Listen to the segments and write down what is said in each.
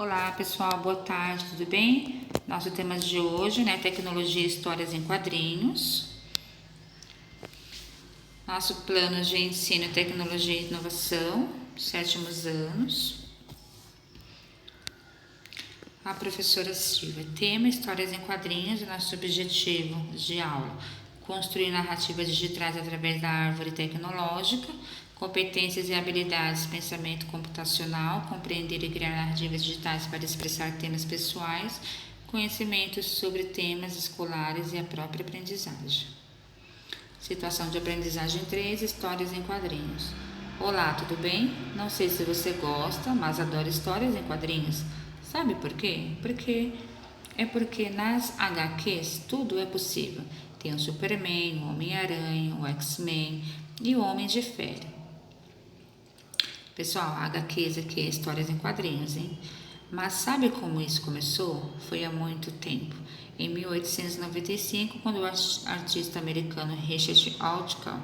Olá pessoal, boa tarde, tudo bem? Nosso tema de hoje, né, tecnologia e histórias em quadrinhos. Nosso plano de ensino, tecnologia e inovação, sétimos anos. A professora Silvia. Tema, histórias em quadrinhos, e nosso objetivo de aula. Construir narrativas digitais através da árvore tecnológica, competências e habilidades, pensamento computacional, compreender e criar narrativas digitais para expressar temas pessoais, conhecimentos sobre temas escolares e a própria aprendizagem. Situação de aprendizagem 3, histórias em quadrinhos. Olá, tudo bem? Não sei se você gosta, mas adoro histórias em quadrinhos. Sabe por quê? Porque nas HQs tudo é possível. Tem o Superman, o Homem-Aranha, o X-Men e o Homem de Ferro. Pessoal, HQs aqui é histórias em quadrinhos, hein? Mas sabe como isso começou? Foi há muito tempo. Em 1895, quando o artista americano Richard Outcault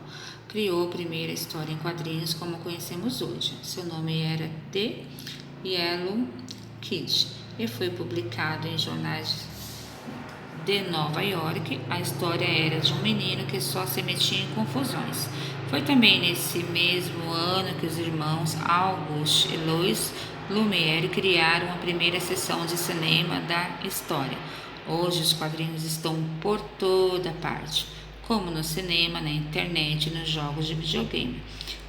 criou a primeira história em quadrinhos como conhecemos hoje. Seu nome era The Yellow Kid e foi publicado em jornais de Nova York. A história era de um menino que só se metia em confusões. Foi também nesse mesmo ano que os irmãos Auguste e Louis Lumière criaram a primeira sessão de cinema da história. Hoje os quadrinhos estão por toda parte, como no cinema, na internet e nos jogos de videogame.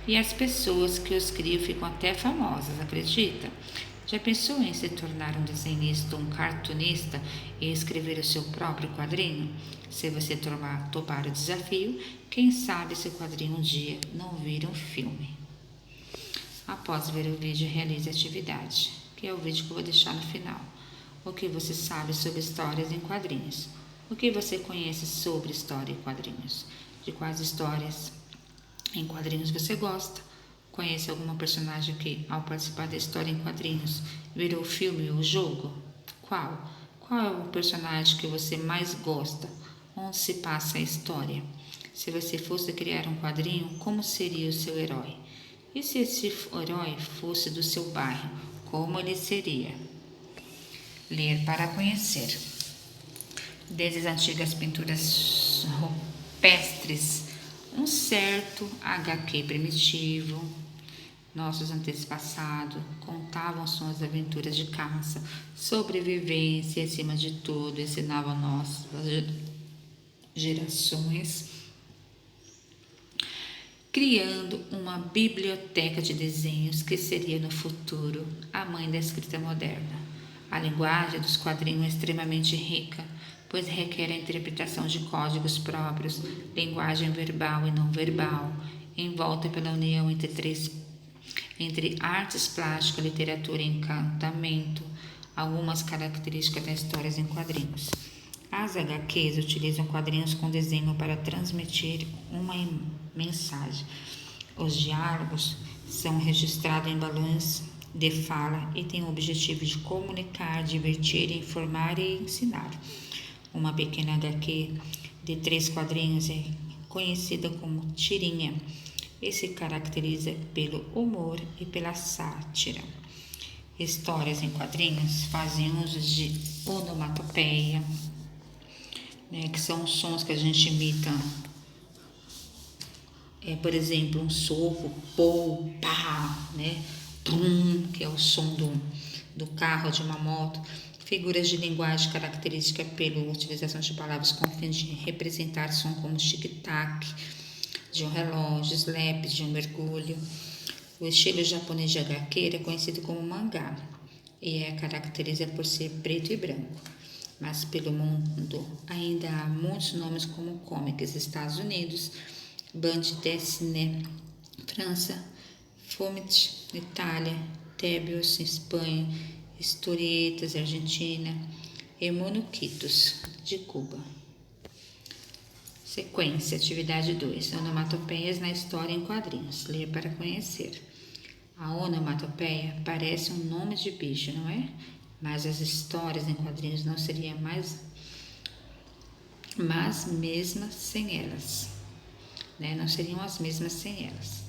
E as pessoas que os criam ficam até famosas, acredita? Já pensou em se tornar um desenhista, um cartunista e escrever o seu próprio quadrinho? Se você topar o desafio, quem sabe seu quadrinho um dia não vira um filme. Após ver o vídeo, realize a atividade, que é o vídeo que eu vou deixar no final. O que você sabe sobre histórias em quadrinhos? O que você conhece sobre história em quadrinhos? De quais histórias em quadrinhos você gosta? Conhece alguma personagem que, ao participar da história em quadrinhos, virou filme ou jogo? Qual? Qual é o personagem que você mais gosta? Onde se passa a história? Se você fosse criar um quadrinho, como seria o seu herói? E se esse herói fosse do seu bairro, como ele seria? Ler para conhecer. Desde as antigas pinturas rupestres, um certo HQ primitivo, nossos antepassados contavam suas aventuras de caça, sobrevivência e, acima de tudo, ensinavam nossas gerações, criando uma biblioteca de desenhos que seria no futuro a mãe da escrita moderna. A linguagem dos quadrinhos é extremamente rica, pois requer a interpretação de códigos próprios, linguagem verbal e não verbal, envolta pela união entre artes plásticas, literatura e encantamento, algumas características das histórias em quadrinhos. As HQs utilizam quadrinhos com desenho para transmitir uma mensagem. Os diálogos são registrados em balões de fala e têm o objetivo de comunicar, divertir, informar e ensinar. Uma pequena HQ de 3 quadrinhos é conhecida como tirinha e se caracteriza pelo humor e pela sátira. Histórias em quadrinhos fazem uso de onomatopeia, que são os sons que a gente imita. Por exemplo, um soco, pô, pá, pum, que é o som do carro, de uma moto. Figuras de linguagem característica pela utilização de palavras com fim de representar som como tic-tac, de um relógio, slap, de um mergulho. O estilo japonês de HQ é conhecido como mangá e caracteriza por ser preto e branco. Mas pelo mundo ainda há muitos nomes como comics, Estados Unidos, bande dessinée, França, Fumetti, Itália, Tebios, Espanha, historietas, Argentina e monoquitos, de Cuba. Sequência, atividade 2. Onomatopeias na história em quadrinhos. Ler para conhecer. A onomatopeia parece um nome de bicho, não é? Mas as histórias em quadrinhos não seriam mesmas sem elas. Não seriam as mesmas sem elas.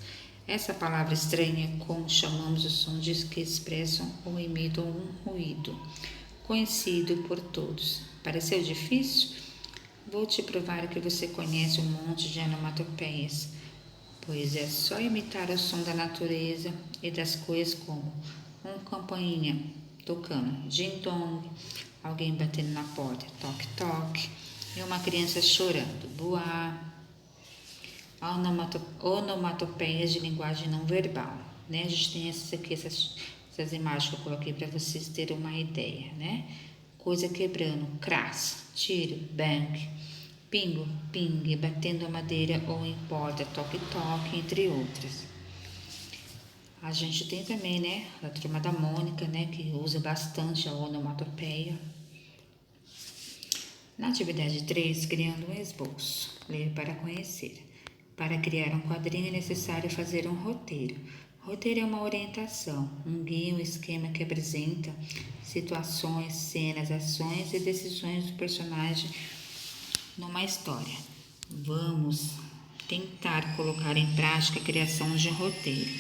Essa palavra estranha é como chamamos os sons que expressam ou imitam um ruído, conhecido por todos. Pareceu difícil? Vou te provar que você conhece um monte de onomatopeias, pois é só imitar o som da natureza e das coisas como uma campainha tocando, ding-dong, alguém batendo na porta, toque-toque, e uma criança chorando, buá. Onomatopeias de linguagem não verbal, né? A gente tem essas imagens que eu coloquei para vocês terem uma ideia, né? Coisa quebrando, crass, tiro, bang, pingo, ping, batendo a madeira ou em porta, toque-toque, entre outras. A gente tem também, né, a turma da Mônica, né, que usa bastante a onomatopeia. Na atividade 3, criando um esboço, ler para conhecer. Para criar um quadrinho é necessário fazer um roteiro. Roteiro é uma orientação, um guia, um esquema que apresenta situações, cenas, ações e decisões do personagem numa história. Vamos tentar colocar em prática a criação de um roteiro.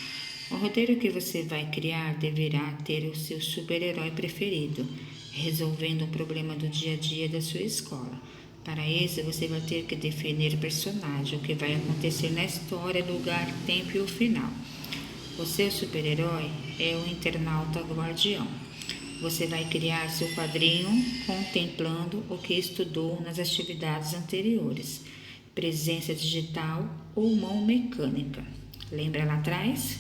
O roteiro que você vai criar deverá ter o seu super-herói preferido, resolvendo um problema do dia a dia da sua escola. Para isso, você vai ter que definir o personagem, o que vai acontecer na história, lugar, tempo e o final. O seu super-herói é o internauta guardião. Você vai criar seu quadrinho contemplando o que estudou nas atividades anteriores. Presença digital ou mão mecânica. Lembra lá atrás?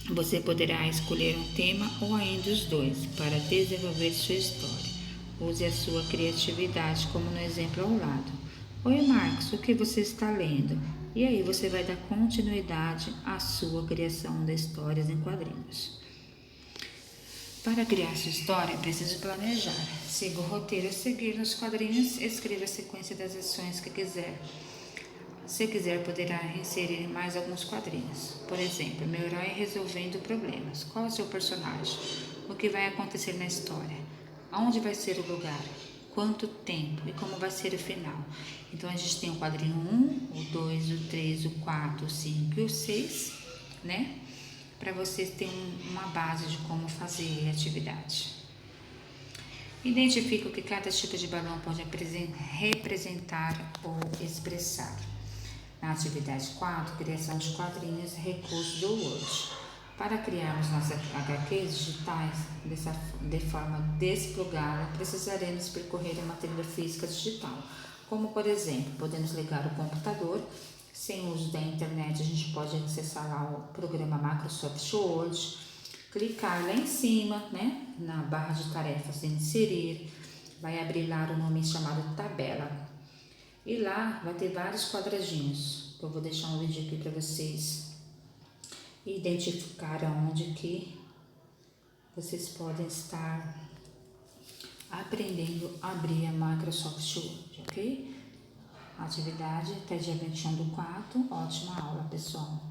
Você poderá escolher um tema ou ainda os dois para desenvolver sua história. Use a sua criatividade, como no exemplo ao lado. Oi, Marcos, o que você está lendo? E aí você vai dar continuidade à sua criação de histórias em quadrinhos. Para criar sua história, é preciso planejar. Siga o roteiro a seguir nos quadrinhos, escreva a sequência das ações que quiser. Se quiser, poderá inserir mais alguns quadrinhos. Por exemplo, meu herói resolvendo problemas. Qual é o seu personagem? O que vai acontecer na história? Aonde vai ser o lugar? Quanto tempo? E como vai ser o final? Então, a gente tem o quadrinho 1, o 2, o 3, o 4, o 5 e o 6, né? Para vocês terem uma base de como fazer a atividade. Identifique o que cada tipo de balão pode representar ou expressar. Na atividade 4, criação de quadrinhos, recurso do Word. Para criarmos nossas HQs digitais de forma desplugada, precisaremos percorrer uma trilha física digital, como por exemplo, podemos ligar o computador. Sem o uso da internet, a gente pode acessar lá o programa Microsoft Word, clicar lá em cima, né, na barra de tarefas, inserir, vai abrir lá o nome chamado tabela. E lá vai ter vários quadradinhos. Eu vou deixar um vídeo aqui para vocês identificar aonde que vocês podem estar aprendendo a abrir a Microsoft Word, ok? Atividade até dia 21/4. Ótima aula, pessoal!